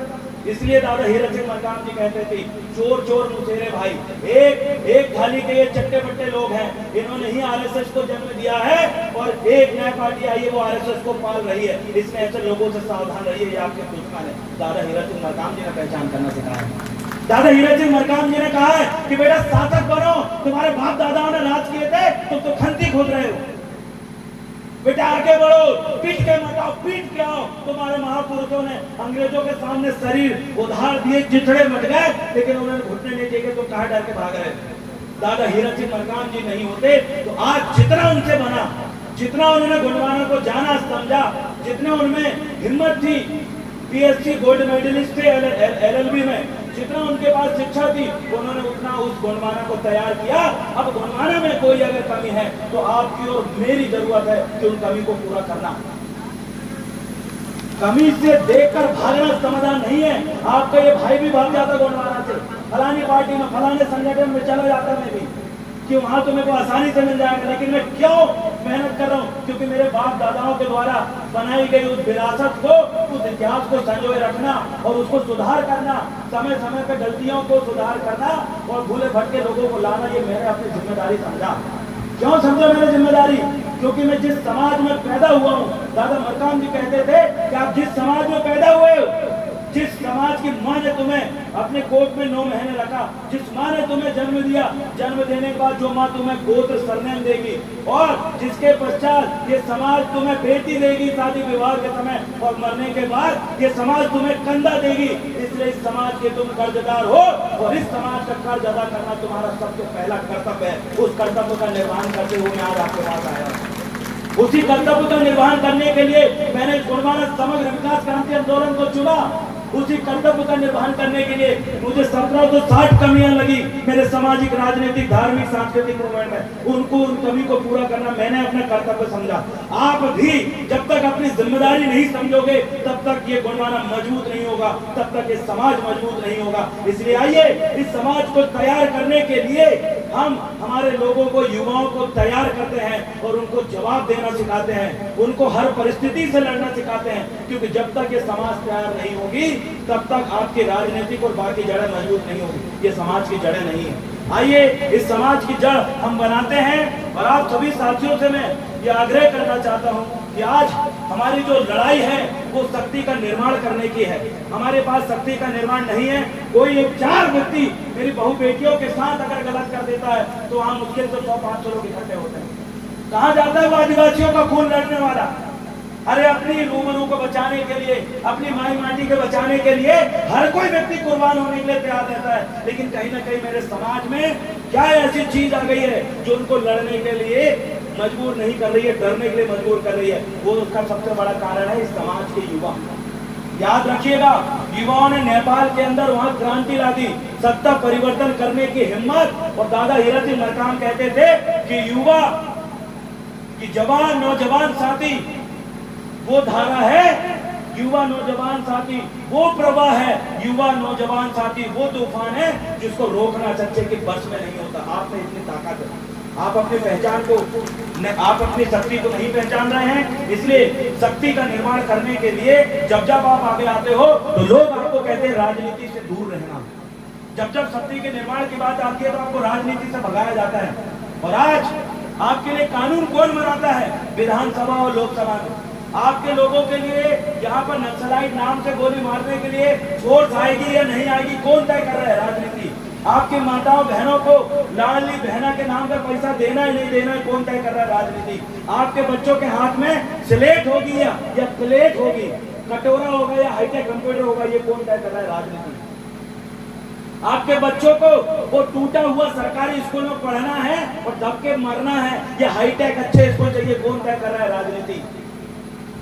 [SPEAKER 1] इसलिए दादा हीरा सिंह मरकाम जी कहते थे, चोर चोर मुसेरे भाई, एक थाली के ये चट्टे बट्टे लोग हैं, इन्होंने ही आरएसएस को जन्म दिया है और एक नया पार्टी आई है वो आरएसएस को पाल रही है। इसमें ऐसे लोगों से सावधान रहिए, ये आपके दुश्मन है। दादा हीरा सिंह मरकाम जी ने पहचान करना सिखाया है। दादा हीरा सिंह मरकाम जी ने कहा है कि बेटा शासक बनो, तुम्हारे बाप दादाओं ने राज किए थे, तुम तो खंती खोद रहे हो, बेटा आगे बढ़ो, पीट के मत आओ, पीट के आओ। तुम्हारे महापुरुषों ने अंग्रेजों के सामने शरीर उधार दिए, चिथड़े मट गए, लेकिन उन्होंने घुटने नहीं टेके तो कहाँ डर के भाग रहे। दादा हीरा सिंह मरकाम जी नहीं होते तो आज जितना उनसे बना, जितना उन्होंने गोंडवाना को जाना समझा, जितने उनमें हिम्मत थी, पीएचडी गोल्ड मेडलिस्ट थे एलएलबी में, जितना उनके पास शिक्षा थी उन्होंने उतना उस गोंडवाना को तैयार किया। अब गोंडवाना में कोई अगर कमी है तो आपकी और मेरी जरूरत है कि उन कमी को पूरा करना। कमी से देखकर भागना समाधान नहीं है। आपका ये भाई भी भाग जाता गोंडवाना से, फलानी पार्टी में, फलाने संगठन में चला जाता मैं भी, कि वहां तो मेरे को आसानी से मिल जाएगा, लेकिन मैं क्यों मेहनत कर रहा हूं? क्योंकि मेरे बाप दादाओं के द्वारा बनाई गई उस विरासत को, उस इतिहास को संजोए रखना और उसको सुधार करना, समय समय पे गलतियों को सुधार करना और भूले भटके लोगों को लाना, ये मैंने अपनी जिम्मेदारी समझा। क्यों समझो मैंने जिम्मेदारी? क्योंकि मैं जिस समाज में पैदा हुआ हूँ, दादा मरकाम जी कहते थे कि आप जिस समाज में पैदा हुए हो, जिस समाज की माँ ने तुम्हें अपने कोख में 9 महीने रखा, जिस माँ ने तुम्हें जन्म दिया, जन्म देने के बाद जो माँ तुम्हें गोत्र सरनेम देगी और जिसके पश्चात ये समाज तुम्हें बेटी देगी शादी विवाह के समय, और मरने के बाद ये समाज तुम्हें कंधा देगी। इसलिए इस समाज के तुम कर्जदार हो और इस समाज का कर्ज अदा करना तुम्हारा सबसे पहला कर्तव्य है। उस कर्तव्य का निर्वहन करते हुए मैं आज आपके पास आया। उसी कर्तव्य का निर्वहन करने के लिए मैंने गोंडवाना समग्र विकास क्रांति आंदोलन को चुना। उसी कर्तव्य का निर्वहन करने के लिए मुझे 1760 कमियां लगी मेरे सामाजिक, राजनीतिक, धार्मिक, सांस्कृतिक मूवमेंट में। उन कमी को पूरा करना मैंने अपना कर्तव्य समझा। आप भी जब तक अपनी जिम्मेदारी नहीं समझोगे तब तक ये गुणवाना मजबूत नहीं होगा, तब तक ये समाज मजबूत नहीं होगा। इसलिए आइए इस समाज को तैयार करने के लिए हम हमारे लोगों को, युवाओं को तैयार करते हैं और उनको जवाब देना सिखाते हैं, उनको हर परिस्थिति से लड़ना सिखाते हैं। क्योंकि जब तक ये समाज तैयार नहीं होगी तब तक आपकी राजनीतिक और बाकी जड़ें मजबूत नहीं होगी। ये समाज की जड़ें नहीं है। आइए इस समाज की जड़ हम बनाते हैं। और आप सभी साथियों से मैं ये आग्रह करना चाहता हूं कि आज हमारी जो लड़ाई है वो शक्ति का निर्माण करने की है। हमारे पास शक्ति का निर्माण नहीं है। कोई एक 4 व्यक्ति मेरी बहू बेटियों के साथ अगर गलत कर देता है तो वहां मुश्किल से 100-500 लोग इकट्ठे होते हैं। कहां जाता है वो आदिवासियों का खून लड़ने वाला? अरे अपनी रूबरू को बचाने के लिए, अपनी माई माटी के बचाने के लिए हर कोई व्यक्ति कुर्बान होने के लिए तैयार रहता है। लेकिन कहीं ना कहीं मेरे समाज में क्या ऐसी चीज आ गई है जो उनको लड़ने के लिए मजबूर नहीं कर रही है, डरने के लिए मजबूर कर रही है। वो उसका सबसे बड़ा कारण है इस समाज के युवा। याद रखिएगा, युवाओं ने नेपाल के अंदर वहां क्रांति ला दी, सत्ता परिवर्तन करने की हिम्मत। और दादा हीरा सिंह मरकाम कहते थे कि युवा की जवान नौजवान साथी वो धारा है, युवा नौजवान साथी वो प्रवाह है, युवा नौजवान साथी वो तूफान है जिसको रोकना चच्चे के बस में नहीं होता। आप में इतनी ताकत है, आप अपनी पहचान को, आप अपनी शक्ति को नहीं पहचान रहे हैं। इसलिए शक्ति का निर्माण करने के लिए जब जब आप आगे आते हो तो लोग आपको कहते हैं राजनीति से दूर रहना। जब जब शक्ति के निर्माण की बात आती है तो आपको राजनीति से भगाया जाता है। और आज आपके लिए कानून कौन बनाता है? विधानसभा और लोकसभा में। आपके लोगों के लिए यहाँ पर नक्सलाइट नाम से गोली मारने के लिए फोर्स आएगी या नहीं आएगी कौन तय कर रहा है? राजनीति। आपकी माताओं बहनों को लाडली बहना के नाम पर पैसा देना है नहीं देना है कौन तय कर रहा है? राजनीति। आपके बच्चों के हाथ में स्लेट होगी या प्लेट होगी, कटोरा होगा या हाईटेक कंप्यूटर होगा, ये कौन तय कर रहा है? राजनीति। आपके बच्चों को वो टूटा हुआ सरकारी स्कूल में पढ़ना है और दब के मरना है या हाईटेक अच्छे स्कूल चाहिए, कौन तय कर रहा है? राजनीति।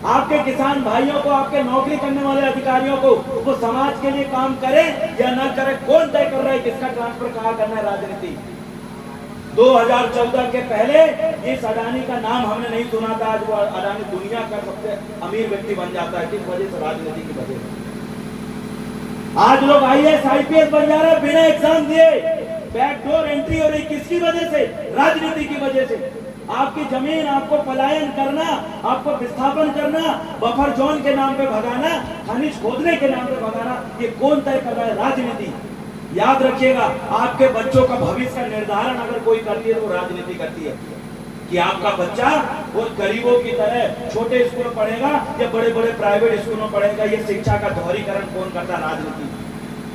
[SPEAKER 1] आपके किसान भाइयों को, आपके नौकरी करने वाले अधिकारियों को वो समाज के लिए काम करें या ना करें, कौन तय कर रहा है? किसका ट्रांसफर कहाँ करना है? राजनीति। 2014 के पहले इस अडानी का नाम हमने नहीं सुना था। आज वो अडानी दुनिया का सबसे अमीर व्यक्ति बन जाता है। किस वजह से? राजनीति की वजह से। आज लोग IAS IPS बन जा रहे हैं बिना एग्जाम दिए, बैकडोर एंट्री हो रही। किसकी वजह से? राजनीति की वजह से। आपकी जमीन आपको पलायन करना, आपको विस्थापन करना, बफर जोन के नाम पे भगाना, खनिज खोदने के नाम पे भगाना, ये कौन तय कर रहा है? राजनीति। याद रखिएगा, आपके बच्चों का भविष्य का निर्धारण अगर कोई करती है तो राजनीति करती है। कि आपका बच्चा वो गरीबों की तरह छोटे स्कूल में पढ़ेगा या बड़े बड़े प्राइवेट स्कूल में पढ़ेगा, ये शिक्षा का दोहरीकरण कौन करता? राजनीति।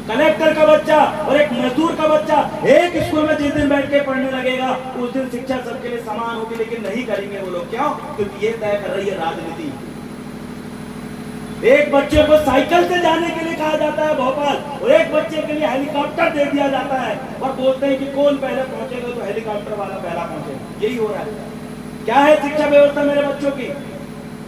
[SPEAKER 1] कलेक्टर का बच्चा और एक मजदूर का बच्चा एक स्कूल में जिस दिन बैठ के पढ़ने लगेगा उस दिन शिक्षा सबके लिए समान होगी, लेकिन नहीं करेंगे वो लोग। क्यों? क्योंकि ये तय कर रही है राजनीति। एक बच्चे को साइकिल से जाने के लिए कहा जाता है भोपाल, और एक बच्चे के लिए हेलीकॉप्टर दे दिया जाता है और बोलते हैं कि कौन पहले पहुंचेगा तो हेलीकॉप्टर वाला पहला पहुंचेगा। यही हो रहा है। क्या है शिक्षा व्यवस्था मेरे बच्चों की?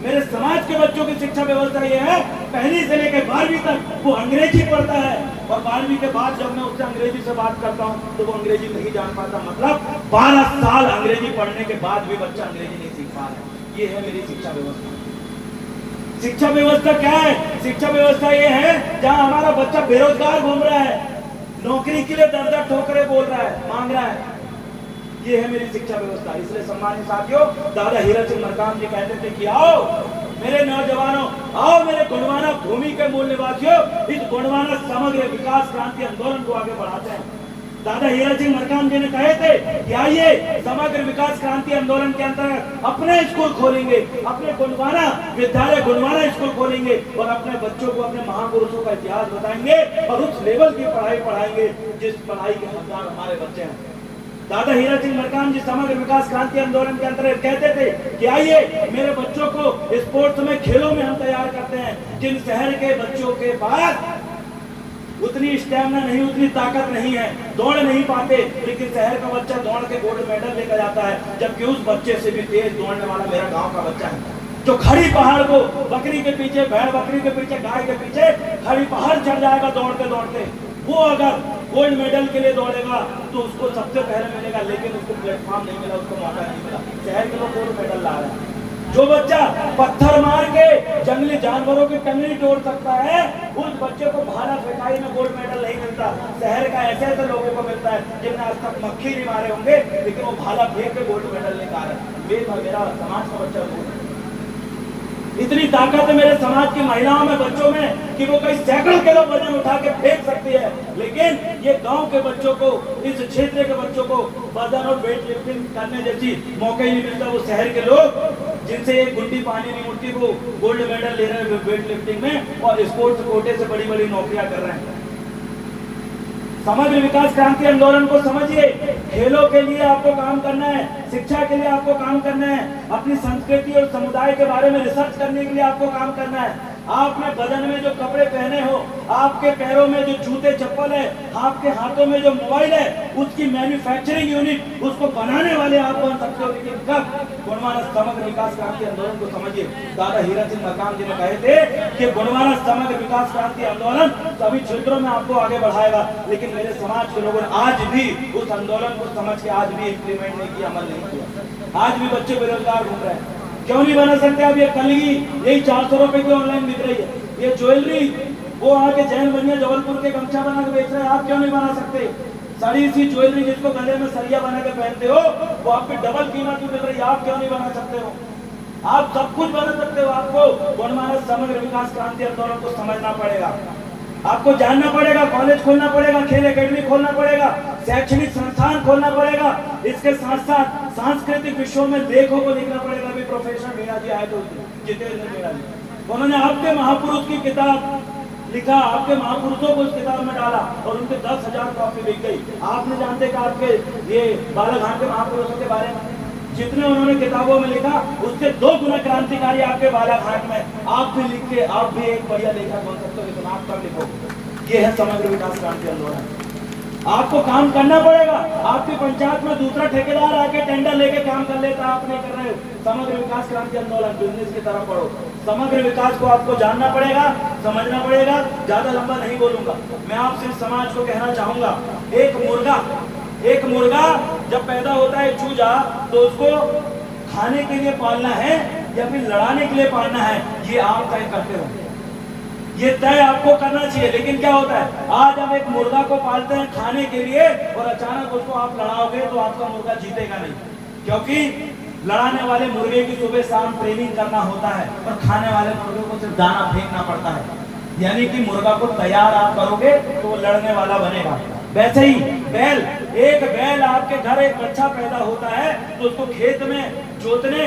[SPEAKER 1] मेरे समाज के बच्चों की शिक्षा व्यवस्था ये है, पहली से लेकर 12वीं तक वो अंग्रेजी पढ़ता है और 12वीं के बाद जब मैं उससे अंग्रेजी से बात करता हूँ तो वो अंग्रेजी नहीं जान पाता। मतलब 12 साल अंग्रेजी पढ़ने के बाद भी बच्चा अंग्रेजी नहीं सीख पा रहा है। ये है मेरी शिक्षा व्यवस्था। शिक्षा व्यवस्था क्या है? शिक्षा व्यवस्था ये है जहाँ हमारा बच्चा बेरोजगार घूम रहा है, नौकरी के लिए दर ठोकरे बोल रहा है, मांग रहा है। ये है मेरी शिक्षा व्यवस्था। इसलिए सम्मानित साथियों, दादा हीरा सिंह मरकाम जी कहते थे कि आओ मेरे नौजवानों, आओ मेरे गोंडवाना भूमि के मूल निवासियों, इस गोंडवाना समग्र विकास क्रांति आंदोलन को आगे बढ़ाते हैं। दादा हीरा सिंह मरकाम जी ने कहे थे कि आइए समग्र विकास क्रांति आंदोलन के अंतर्गत अपने स्कूल खोलेंगे, अपने गोंडवाना विद्यालय गोंडवाना स्कूल खोलेंगे और अपने बच्चों को अपने महापुरुषों का इतिहास बताएंगे और उस लेवल की पढ़ाई पढ़ाएंगे जिस पढ़ाई के हकदार हमारे बच्चे हैं। दादा हीरा सिंह मरकाम जी समग्र विकास क्रांति आंदोलन के अंतर्गत कहते थे कि आइए मेरे बच्चों को स्पोर्ट्स में, खेलों में हम तैयार करते हैं। जिन शहर के बच्चों के पास उतनी स्टैमिना नहीं, उतनी ताकत नहीं है, दौड़ नहीं पाते, लेकिन शहर का बच्चा दौड़ के गोल्ड मेडल लेकर जाता है, जबकि उस बच्चे से भी तेज दौड़ने वाला मेरा गांव का बच्चा है, जो खड़ी पहाड़ को बकरी के पीछे, भेड़ बकरी के पीछे, गाय के पीछे सारी पहाड़ चढ़ जाएगा दौड़ते दौड़ते, वो अगर गोल्ड मेडल के लिए दौड़ेगा तो उसको सबसे पहले मिलेगा, लेकिन उसको प्लेटफॉर्म नहीं मिला, उसको मौका नहीं मिला। शहर के लोग गोल्ड मेडल ला रहे हैं। जो बच्चा पत्थर मार के जंगली जानवरों की टंगनी तोड़ सकता है, उस बच्चे को भाला फेंकाई में गोल्ड मेडल नहीं मिलता। शहर का ऐसे ऐसे लोगों को मिलता है जिन्हें आज तक मक्खी नहीं मारे होंगे, लेकिन वो भाला फेंक के गोल्ड मेडल निकाल रहे हैं। मेरा समाज का बच्चा इतनी ताकत है मेरे समाज की महिलाओं में, बच्चों में, कि वो कई सैकड़ों किलो वजन उठा के फेंक सकती है। लेकिन ये गांव के बच्चों को, इस क्षेत्र के बच्चों को वजन और वेट लिफ्टिंग करने जैसी मौका ही नहीं मिलता। वो शहर के लोग जिनसे एक गुंडी पानी नहीं उठती, वो गोल्ड मेडल ले रहे हैं वेट लिफ्टिंग में और स्पोर्ट्स कोटे से बड़ी बड़ी नौकरियां कर रहे हैं। समग्र विकास क्रांति आंदोलन को समझिए। खेलों के लिए आपको काम करना है, शिक्षा के लिए आपको काम करना है, अपनी संस्कृति और समुदाय के बारे में रिसर्च करने के लिए आपको काम करना है। आपने बदन में जो कपड़े पहने हो, आपके पैरों में जो जूते चप्पल है, आपके हाथों में जो मोबाइल है, उसकी मैन्युफैक्चरिंग यूनिट, उसको बनाने वाले आप बन सकते हो। लेकिन कब? गुणवाना समग्र विकास क्रांति आंदोलन को समझिए। दादा हीरा सिंह मकाम जी ने कहे थे कि गुणवाना समग्र विकास क्रांति आंदोलन सभी क्षेत्रों में आपको आगे बढ़ाएगा। लेकिन मेरे समाज के लोगों ने आज भी उस आंदोलन को समझ के आज भी इम्प्लीमेंट नहीं किया, अमल नहीं किया। आज भी बच्चे बेरोजगार घूम रहे हैं। क्यों नहीं बना सकते? अब ये कलगी यही 400 रुपए की ऑनलाइन बिक रही है, ये ज्वेलरी वो आके जैन बनिया जबलपुर के गमछा बना के बेच रहे हैं, आप क्यों नहीं बना सकते? साड़ी सी ज्वेलरी जिसको गले में सरिया बना के पहनते हो, वो आपकी डबल कीमत में मिल रही है, आप क्यों नहीं बना सकते हो? आप सब कुछ बना सकते हो। आपको गुणवाना समग्र विकास क्रांति आंदोलन को समझना पड़ेगा, आपको जानना पड़ेगा, कॉलेज खोलना पड़ेगा, खेल एकेडमी खोलना पड़ेगा, शैक्षणिक संस्थान खोलना पड़ेगा। इसके साथ साथ सांस्कृतिक विषयों में लेखों को लिखना पड़ेगा। अभी प्रोफेसर मीणा जी आए थे, जितेंद्र मीणा जी, उन्होंने आपके महापुरुष की किताब लिखा, आपके महापुरुषों को उस किताब में डाला और उनके 10,000 कॉपी बिक गई। आपने जानते कि आपके ये बालाघाट के महापुरुषों के बारे में जितने उन्होंने किताबों में लिखा, उससे 2 गुना क्रांतिकारी आपके बालाघाट में। आप भी लिख के आप भी एक बढ़िया लेखक बन सकते हो, लेकिन आप कब लिखोगे? ये है समग्र विकास क्रांति आंदोलन। आपको काम करना पड़ेगा। आपकी पंचायत में दूसरा ठेकेदार आके टेंडर लेके काम कर लेता, आप नहीं कर रहे हो। समग्र विकास क्रांति आंदोलन बिजनेस की तरफ पढ़ो। समग्र विकास को आपको जानना पड़ेगा, समझना पड़ेगा। ज्यादा लंबा नहीं बोलूंगा, मैं आपसे समाज को कहना चाहूंगा, एक मुर्गा जब पैदा होता है चूजा, तो उसको खाने के लिए पालना है या फिर लड़ाने के लिए पालना है, ये आप तय करते हो, ये तय आपको करना चाहिए। लेकिन क्या होता है, आज हम एक मुर्गा को पालते हैं खाने के लिए और अचानक उसको आप लड़ाओगे तो आपका मुर्गा जीतेगा नहीं, क्योंकि लड़ाने वाले मुर्गे की सुबह शाम ट्रेनिंग करना होता है और खाने वाले मुर्गे को सिर्फ दाना फेंकना पड़ता है। यानी कि मुर्गा को तैयार आप करोगे तो वो लड़ने वाला बनेगा। वैसे ही एक बैल आपके घर एक बच्चा पैदा होता है तो उसको खेत में जोतने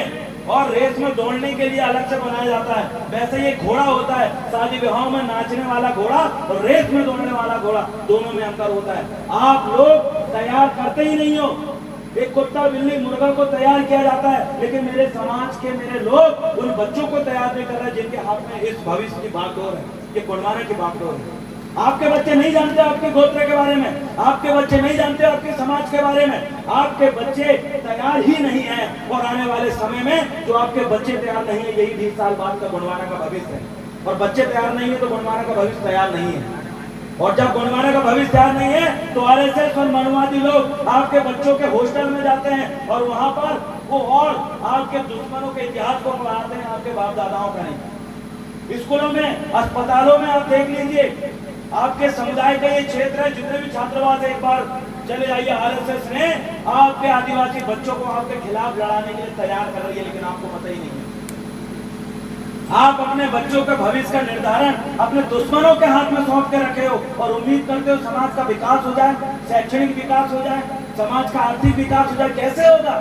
[SPEAKER 1] और रेस में दौड़ने के लिए अलग से बनाया जाता है। वैसे ही एक घोड़ा होता है, शादी विवाहों में नाचने वाला घोड़ा और रेस में दौड़ने वाला घोड़ा, दोनों में अंतर होता है। आप लोग तैयार करते ही नहीं हो। एक कुत्ता बिल्ली मुर्गा को तैयार किया जाता है, लेकिन मेरे समाज के मेरे लोग उन बच्चों को तैयार नहीं कर रहे जिनके हाथ में इस भविष्य की बागडोर है, ये गुणवाना की बागडोर है। आपके बच्चे नहीं जानते आपके गोत्र के बारे में, आपके बच्चे नहीं जानते आपके समाज के बारे में, आपके बच्चे तैयार ही नहीं है। और आने वाले समय में जो आपके बच्चे तैयार नहीं है, यही 20 साल बाद का गुणवाना का भविष्य है। और बच्चे तैयार नहीं है तो गुणवाना का भविष्य तैयार नहीं है। और जब गुणवाना का भविष्य तैयार नहीं है तो आरएसएस और मनुवादी लोग आपके बच्चों के हॉस्टल में जाते हैं और वहां पर वो और आपके दुश्मनों के इतिहास को पढ़ाते हैं, आपके बाप दादाओं का नहीं। स्कूलों में, अस्पतालों में आप देख लीजिए, आपके समुदाय का ये क्षेत्र है, जितने भी छात्रावास एक बार चले जाइए, आरएसएस ने आपके आदिवासी बच्चों को आपके खिलाफ लड़ाने के लिए तैयार कर रही है, लेकिन आपको पता ही नहीं है। आप अपने बच्चों के भविष्य का निर्धारण अपने दुश्मनों के हाथ में सौंप के रखे हो और उम्मीद करते हो समाज का विकास हो जाए, शैक्षणिक विकास हो जाए, समाज का आर्थिक विकास हो जाए। कैसे होगा?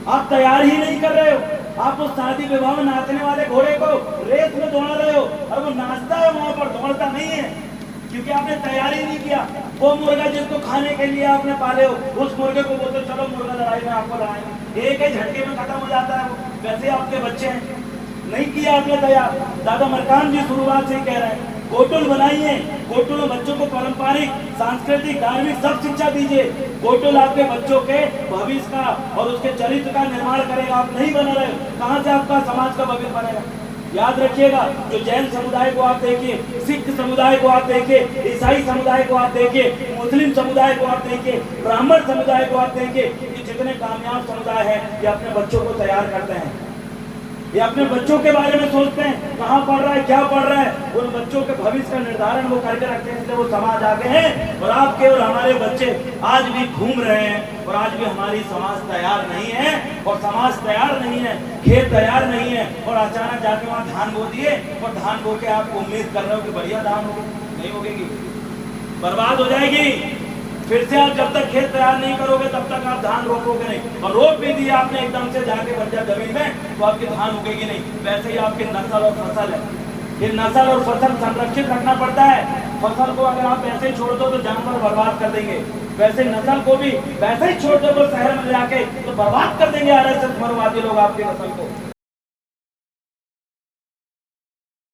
[SPEAKER 1] आप तैयार ही नहीं कर रहे हो। आप उस शादी विवाह में नाचने वाले घोड़े को रेस में दौड़ा रहे हो और वो नाचता है वहां पर, दौड़ता नहीं है, क्योंकि आपने तैयारी नहीं किया। वो मुर्गा जिसको खाने के लिए आपने पाले हो, उस मुर्गे को बोलते चलो मुर्गा लड़ाई में आपको लड़ाएंगे, एक ही झटके में खत्म हो जाता है वो। वैसे आपके बच्चे हैं, नहीं किया आपने तैयार। दादा मरकाम जी शुरुआत से ही कह रहे हैं, गोटुल बनाइए, गोटुल में बच्चों को पारंपरिक, सांस्कृतिक, धार्मिक सब शिक्षा दीजिए। गोटुल आपके बच्चों के भविष्य का और उसके चरित्र का निर्माण करेगा। आप नहीं बना रहे, कहां से आपका समाज का भविष्य बनेगा? याद रखिएगा, जो जैन समुदाय को आप देखिए, सिख समुदाय को आप देखिए, ईसाई समुदाय को आप देखिए, मुस्लिम समुदाय को आप देखिए, ब्राह्मण समुदाय को आप देखिए, ये जितने कामयाब समुदाय हैं ये अपने बच्चों को तैयार करते हैं, ये अपने बच्चों के बारे में सोचते हैं, कहाँ पढ़ रहा है, क्या पढ़ रहा है, उन बच्चों के भविष्य का निर्धारण वो करके रखते हैं, वो समाज आगे हैं। और आपके और हमारे बच्चे आज भी घूम रहे हैं और आज भी हमारी समाज तैयार नहीं है, और समाज तैयार नहीं है, खेत तैयार नहीं है, और अचानक जाके वहाँ धान बो दिए और धान बो के आप उम्मीद कर रहे हो कि बढ़िया धान होगी, नहीं होगी, बर्बाद हो जाएगी। फिर से आप जब तक खेत तैयार नहीं करोगे तब तक आप धान रोपोगे नहीं, और रोप भी दिया आपने एकदम से जाके बंजर जमीन में तो आपकी धान उगेगी नहीं। वैसे ही आपकी नस्ल और फसल है, ये नस्ल और फसल संरक्षित रखना पड़ता है। फसल को अगर आप वैसे ही छोड़ दो तो जानवर बर्बाद कर देंगे, वैसे नस्ल को भी वैसे ही छोड़ दो तो शहर में जाके तो बर्बाद कर देंगे आरएसएस मरुवादी लोग आपकी नस्ल को।